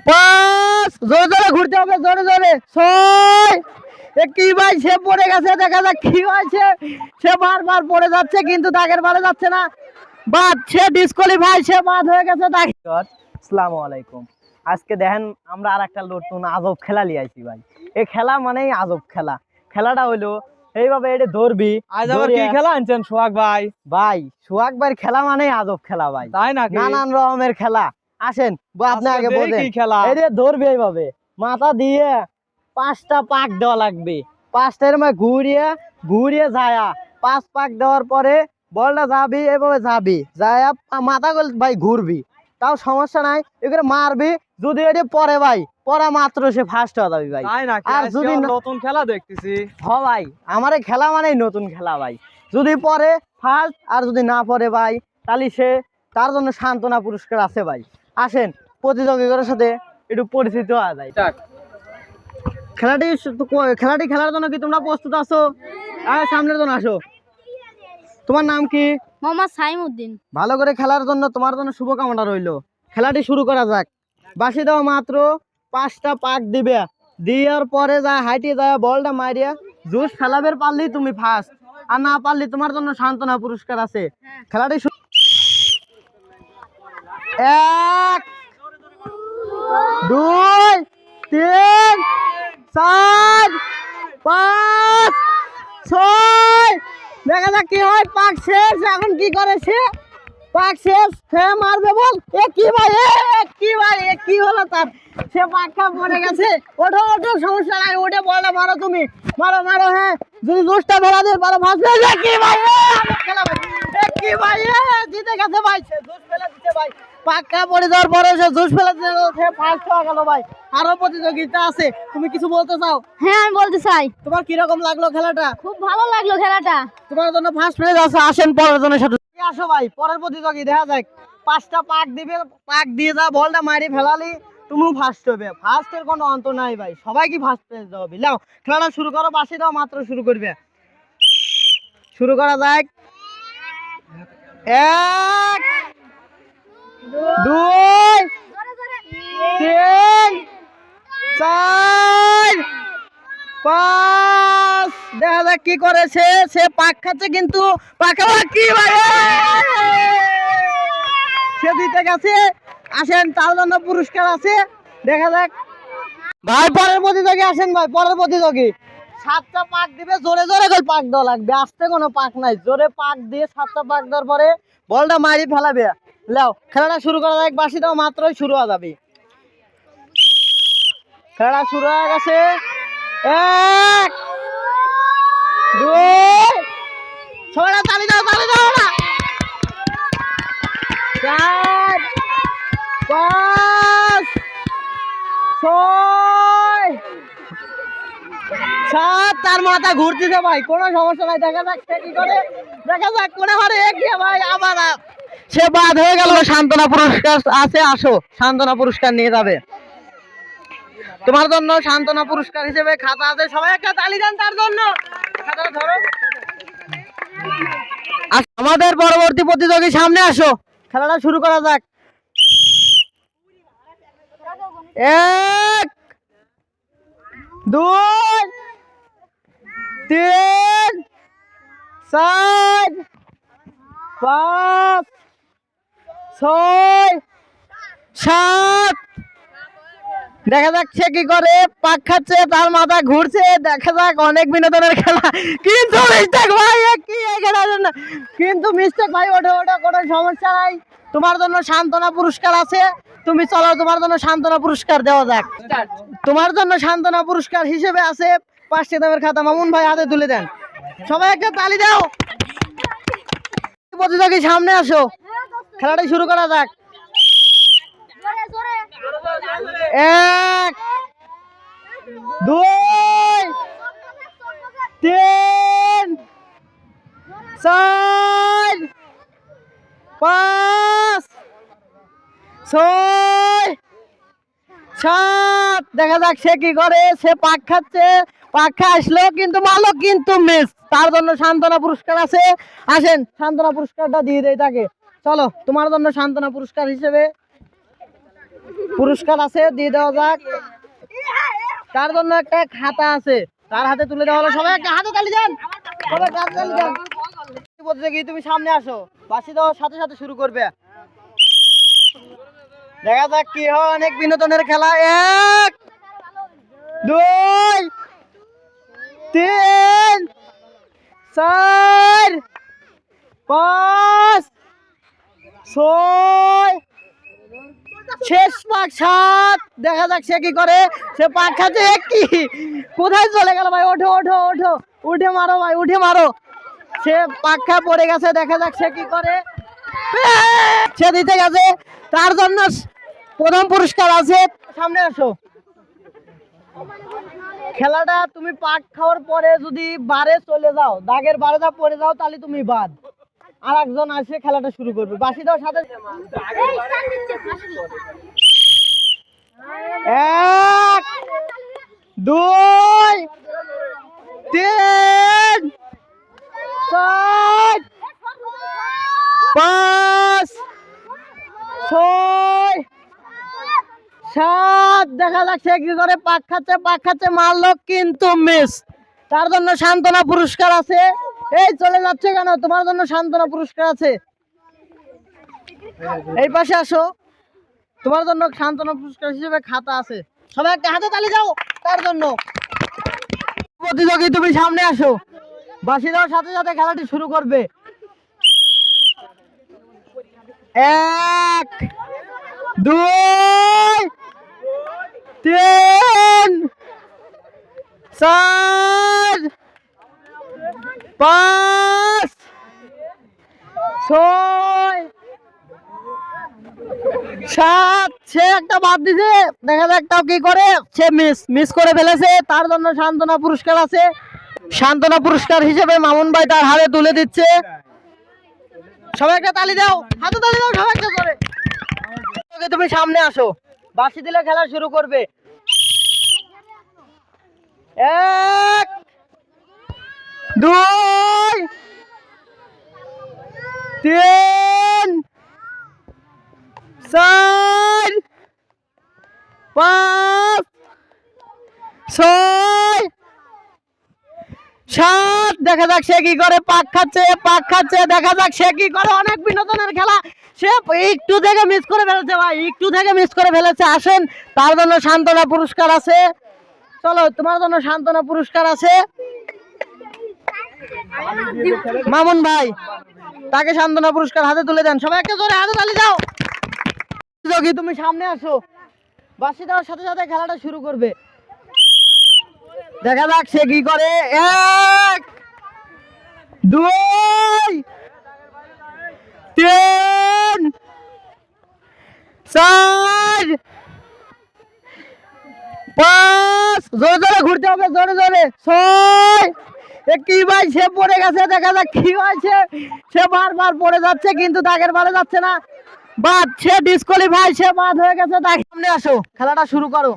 পাঁচ, জোরে জোরে ঘুরতে হবে, জোরে জোরে। ছয়, কি ভাই সে পড়ে গেছে, দেখা যাক কি হয়েছে। সে বারবার পড়ে যাচ্ছে কিন্তু দাগের বারে যাচ্ছে না। বাদ, সে ডিসকোয়ালিফাই, সে বাদ হয়ে গেছে। আসসালামু আলাইকুম। আজকে দেখেন আমরা আর একটা নতুন আজব খেলা নিয়ে আইছি ভাই। এই খেলা মানেই আজব খেলা। খেলাটা হইলো এইভাবে, এটা ধরবি। আজ আবার কি খেলা আনছেন সোহাগ ভাই? ভাই সোহাগ ভাইয়ের খেলা মানেই আজব খেলা ভাই, তাই নাকি? নানান রকমের খেলা। আসেন আপনি আগে আজকে বলেন কি খেলা? এটা ধরবি এইভাবে, মাথা দিয়ে 5টা পাক দেওয়া লাগবে। 5টার মধ্যে ঘুরিয়ে ঘুরিয়ে যায়া 5 পাক দেওয়ার পরে বলটা যাবি, এভাবে যাবি যায়া মাথা গল ভাই ঘুরবি, তাও সমস্যা নাই। এগুলো মারবি, যদি এটা পরে ভাই পরা মাত্র সে ফার্স্ট হয়ে যাবি ভাই। তাই নাকি? আর আজকে যদি আবার নতুন খেলা দেখতেছি। হ ভাই, আমার এই খেলা মানেই নতুন খেলা ভাই। যদি পরে ফার্স্ট, আর যদি না পরে ভাই তাহলে সে, তার জন্য সান্ত্বনা পুরস্কার আছে ভাই। আসেন প্রতিযোগীদের সাথে একটু পরিচিত হওয়া যায়। খেলাটি খেলাটি খেলার জন্য কি তোমরা প্রস্তুত আছো? সামনের জন্য আসো। তোমার নাম কি? মোহাম্মদ সাইমউদ্দিন। ভালো করে খেলার জন্য তোমার জন্য শুভকামনা রইলো। খেলাটি শুরু করা যাক। বাঁশি দেওয়া মাত্র 5টা পাক দিবে, দেওয়ার পরে যা হাইটে যায় বলটা মারিয়া জুস ফেলাবের পারলেই তুমি ফার্স্ট, আর না পারলে তোমার জন্য সান্ত্বনা পুরস্কার আছে। খেলাটি 1, 2, 3, 4, 5, 6, দেখা যাক কি হয়। পাক শেষ। এখন কি করে সে? পাক শেষ, সে মারবে বল। কি ভাই, কি ভাই, কি হলো তার? সে পাক্কা পড়ে গেছে। ওঠো ওঠো, সমস্যা নাই, ওঠে বলটা মারো তুমি, মারো মারো। হ্যাঁ, যদি জুসটা ফেলা দিয়ে পারো ফার্স্ট। কি ভাই, আমার খেলা ভাই। কি ভাই, জিতে গেছে ভাই, সে জুস ফেলে দিতে ভাই। পাক্কা পড়ে যাওয়ার পরে সে জুস ফেলে দিতে, সে ফার্স্ট হয়ে গেল ভাই। আরো প্রতিযোগিতা আছে, তুমি কিছু বলতে চাও? হ্যাঁ, আমি বলতে চাই, তোমার কিরকম লাগলো খেলাটা? খুব ভালো লাগলো খেলাটা। তোমার জন্য ফার্স্ট প্রাইজ আছে। আসেন পরের জনের সাথে আসো ভাই। পরের প্রতিযোগী দেখা যাক। 5টা পাক দিবে, পাক দিয়ে যা বলটা মারি ফেলালি তুমিও ফার্স্ট হবে। ফার্স্টের কোনো অন্ত নাই ভাই, সবাই কি ফার্স্ট প্রাইজ দেওয়া হবে। নাও খেলাটা শুরু করো, বাঁশি দাও মাত্র শুরু করবে। শুরু করা যাক। 1, 2, 3, 4, 5, দেখা যাক কি করেছে। সে পাক খাচ্ছে কিন্তু পাকা কি ভাই, সে জিতে গেছে। আসেন, তার জন্য পুরস্কার আছে, দেখা যাক ভাই। পরের প্রতিযোগী আসেন ভাই, পরের প্রতিযোগী। 7টা পাক দিবে, জোরে জোরে করে পাক দেওয়া লাগবে, আস্তে কোনো পাক নাই। জোরে পাক দিয়ে 7টা পাক দেওয়ার পরে বলটা মারি ফেলাবে। লাও খেলাটা শুরু করা যাক। বাঁশি দাও মাত্রই শুরু হয়ে যাবে। খেলা শুরু হয়ে গেছে। 1, 2, সবাই তালি দাও, তালি দাও না। 4, 5, 6, 7, তার মাথা ঘুরতেছে ভাই, কোনো সমস্যা নাই। দেখা যাক সে কি করে, দেখা যাক কোনে হারে। এগিয়ে ভাই, আবার সে বাদ হয়ে গেল। সান্ত্বনা পুরস্কার আছে, আসো সান্ত্বনা পুরস্কার নিয়ে যাবে। তোমার জন্য সান্ত্বনা পুরস্কার হিসেবে খাতা আছে, সবাই একটা তালি দেন তার জন্য। খাতাটা ধরো। আমাদের পরবর্তী প্রতিযোগী সামনে আসো, খেলাটা শুরু করা যাক। 1, 2, 3, 4, 5, 6, 7, দেখা যাক সে কি করে। পাক খাচ্ছে, তার মাথা ঘুরছে, দেখা যাক। অনেক বিনোদনের খেলা, কিন্তু মিস্টেক ভাই, কি এখানে কিন্তু মিস্টেক ভাই। ওঠো ওঠো, কোনো সমস্যা নাই। তোমার জন্য সান্ত্বনা পুরস্কার আছে, তুমি চলো, তোমার জন্য সান্ত্বনা পুরস্কার দেওয়া যাক। তোমার জন্য সান্ত্বনা পুরস্কার হিসেবে আছে 5টা দামের খাতা। মামুন ভাই হাতে তুলে দেন, সবাই একটা তালি দাও। প্রতিযোগী সামনে আসো, খেলাটি শুরু করা যাক। 1, 2, 3, 4, 5, 6, 7, দেখা যাক সে কি করে। সে পাক খাচ্ছে, পাক খায় আসলো কিন্তু মারলো কিন্তু মিস। তার জন্য সান্ত্বনা পুরস্কার আছে। আসেন সান্ত্বনা পুরস্কারটা দিয়ে দেয় তাকে। চলো, তোমার জন্য সান্ত্বনা পুরস্কার হিসেবে পুরস্কার আছে, দিয়ে দেওয়া যাক। তার জন্য একটা খাতা আছে, তার হাতে তুলে দেওয়া হলো। সবাই একটা হাতে তালি দেন, সবাই একটা হাতে তালি দেন। প্রতিযোগী তুমি সামনে আসো, বাঁশি দেওয়ার সাথে সাথে শুরু করবে। দেখা যাক কি হয়, অনেক বিনোদনের খেলা। 1 2 3 4 5 6 শেষ পাক 7। দেখা যাক সে কি করে। সে পাক খাচ্ছে, কি কোথায় চলে গেল ভাই? ওঠো ওঠো ওঠো, উঠে মারো ভাই, উঠে মারো। সে পাখা পড়ে গেছে, দেখা যাক সে কি করে। সে দিতে গেছে, তার জন্য প্রথম পুরস্কার আছে। সামনে আসো। খেলাটা তুমি পাক খাওয়ার পরে যদি বারে চলে যাও, দাগের বারে যা পড়ে যাও, তাহলে তুমি বাদ। আর একজন আসে খেলাটা শুরু করবে। বাঁশি দেওয়ার সাথে 1 2 3 4 5 6 7। দেখা যাচ্ছে কি করে পাক খাচ্ছে, মারলো কিন্তু মিস। তার জন্য সান্ত্বনা পুরস্কার আছে। এই চলে যাচ্ছে কেন? তোমার জন্য সান্ত্বনা পুরস্কার আছে। এই পাশে আসো, তোমার জন্য সান্ত্বনা পুরস্কার হিসেবে খাতা আছে। সবাই একটা হাতে তালি দাও তার জন্য। প্রতিযোগী তুমি সামনে আসো, বাঁশি দেওয়ার সাথে সাথে খেলাটি শুরু করবে। 1 2 3 4 5 6 7। সে একটা বাদ দিছে, দেখা যাক তাও কি করে। সে মিস করে ফেলেছে, তার জন্য সান্ত্বনা পুরস্কার আছে। সান্ত্বনা পুরস্কার হিসেবে মামুন ভাই তার হাতে তুলে দিচ্ছে। সবাই একটা তালি দাও, হাতে তালি দাও সবাই একটা করে। তুমি সামনে আসো, বাঁশি দিলে খেলা শুরু করবে। 1 2 3 4 5 6 7। দেখা যাক সে কি করে। পাক খাচ্ছে, দেখা যাক সে কি করে। অনেক বিনোদনের খেলা। সে একটু থেকে মিস করে ফেলেছে ভাই, একটু থেকে মিস করে ফেলেছে। আসেন, তার জন্য সান্ত্বনা পুরস্কার আছে। চলো, তোমার জন্য সান্ত্বনা পুরস্কার আছে। মামুন ভাই তাকে সান্ত্বনা পুরস্কার হাতে তুলে দেন। সবাই একটা জোরে হাতে তালি দাও। যোগী তুমি সামনে আসো, বাঁশি দেওয়ার সাথে সাথে খেলাটা শুরু করবে। দেখা যাক সে কি করে। 1 2 3 4 5। জোরে জোরে ঘুরতে হবে, জোরে জোরে। 6। কি ভাই, সে পড়ে গেছে। দেখা যাক কি হয়েছে। সে বারবার পড়ে যাচ্ছে, কিন্তু দাগের বারে যাচ্ছে না। বাদ, সে ডিসকোয়ালিফাই, সে বাদ হয়ে গেছে। তার সামনে আসো, খেলাটা শুরু করো।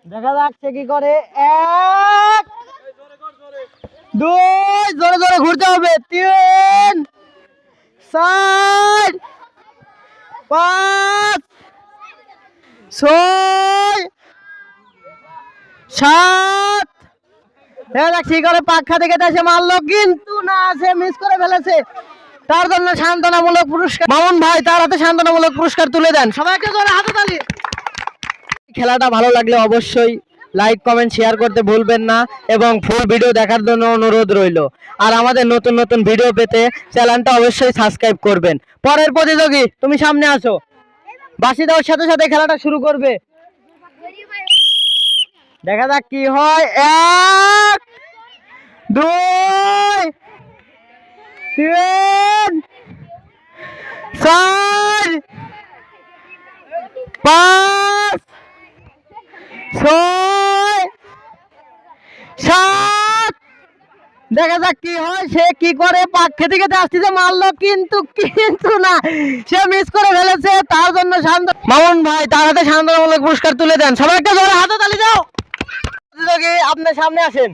দেখা যাক সে কি করে। 1 2 জোরে জোরে ঘুরতে হবে। 3 4 5 6 7। দেখা যাক সে করে। পাখা থেকে সে মারলো, কিন্তু না, সে মিস করে ফেলেছে। তার জন্য সান্ত্বনামূলক পুরস্কার। মামুন ভাই তার হাতে সান্ত্বনামূলক পুরস্কার তুলে দেন। সবাইকে জোরে হাতে তালি। খেলাটা ভালো লাগলে অবশ্যই লাইক কমেন্ট শেয়ার করতে ভুলবেন না, এবং ফুল ভিডিও দেখার জন্য অনুরোধ রইল। আর আমাদের নতুন নতুন ভিডিও পেতে চ্যানেলটা অবশ্যই সাবস্ক্রাইব করবেন। পরের প্রতিযোগী তুমি সামনে আসো, বাঁশি দেওয়ার সাথে সাথে খেলাটা শুরু করবে। দেখা যাক কি হয়। 1 2 3 4 5 6 7। দেখা যাক কি হয়, সে কি করে। পাক খেতে খেতে আসছে, মারলো, কিন্তু না, সে মিস করে ফেলেছে। তার জন্য মামুন ভাই তার হাতে সান্ত্বনামূলক পুরস্কার তুলে দেন। সবাইকে ধরে হাতে তালি দাও। প্রতিযোগী আপনার সামনে আসেন,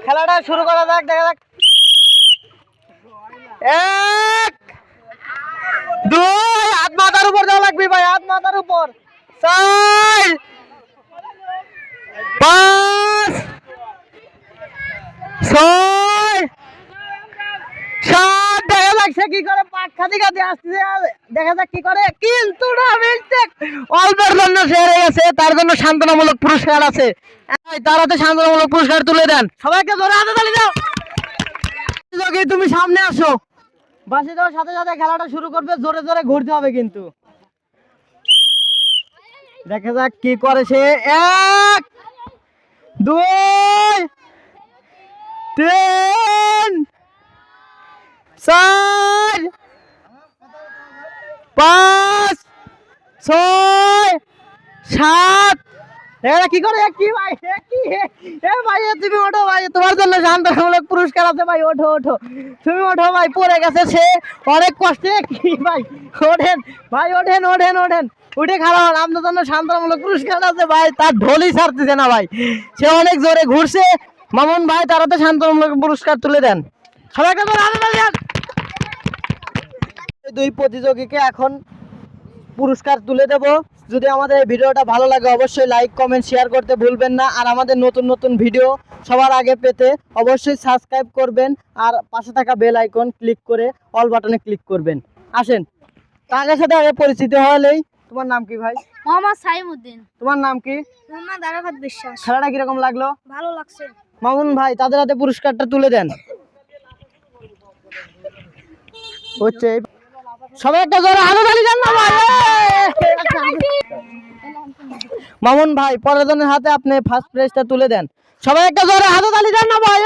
খেলাটা শুরু করা যাক। দেখা যাক। 1 2 হাত মাথার উপর দেওয়া লাগবে ভাই, হাত মাথার উপর। 4 5 6 7 দেখা যাক সে কি করে, পাক খাদি খাদি আসছে, দেখা যাক কি করে। কিন্তু না মিস্টেক, অল্পের জন্য সে হেরে গেছে, তার জন্য সান্ত্বনামূলক পুরস্কার আছে। তার হাতে সান্ত্বনামূলক পুরস্কার তুলে দেন। সবাইকে ধরে হাতে তালি দাও। যোগী তুমি সামনে আসো। বাঁশি দেওয়ার সাথে সাথে খেলাটা শুরু করবে, জোরে জোরে ঘুরতে হবে কিন্তু। দেখা যাক কি করে সে। 1 2 3 4 5 6 7 এরা কি করে, কি ভাই কি এ ভাই, তুমি ওঠো ভাই, তোমার জন্য সান্ত্বনামূলক পুরস্কার আছে ভাই, ওঠো ওঠো, তুমি ওঠো ভাই, পড়ে গেছে সে অনেক কষ্টে। কি ভাই, ওঠেন ভাই, ওঠেন ওঠেন ওঠেন, উঠে খারাপ, আপনার জন্য সান্ত্বনামূলক পুরস্কার আছে ভাই। তার ঢোলই ছাড়তেছে না ভাই, সে অনেক জোরে ঘুরছে। মামুন ভাই তার হাতে সান্ত্বনামূলক পুরস্কার তুলে দেন। সবাইকে তো হাতে তালি দেন। দুই প্রতিযোগীকে এখন পুরস্কার তুলে দেব। যদি আমাদের এই ভিডিওটা ভালো লাগে অবশ্যই লাইক কমেন্ট শেয়ার করতে ভুলবেন না। আর আমাদের নতুন নতুন ভিডিও সবার আগে পেতে অবশ্যই সাবস্ক্রাইব করবেন, আর পাশে থাকা বেল আইকন ক্লিক করে অল বাটনে ক্লিক করবেন। আসেন, তাদের সাথে আগে পরিচিত হলেই। তোমার নাম কি ভাই? মোহাম্মদ সাইমউদ্দিন। তোমার নাম কি? মোহাম্মদ আরাফাত বিশ্বাস। খেলাটা কিরকম লাগলো? ভালো লাগছে। মামুন ভাই তাদের হাতে পুরস্কারটা তুলে দেন। হচ্ছে সবাই একটা জোরে হাতে তালি দেন না ভাই। মামুন ভাই পরের জনের হাতে আপনি ফার্স্ট প্রাইজটা তুলে দেন। সবাই একটা জোরে হাতে তালি দেন না ভাই।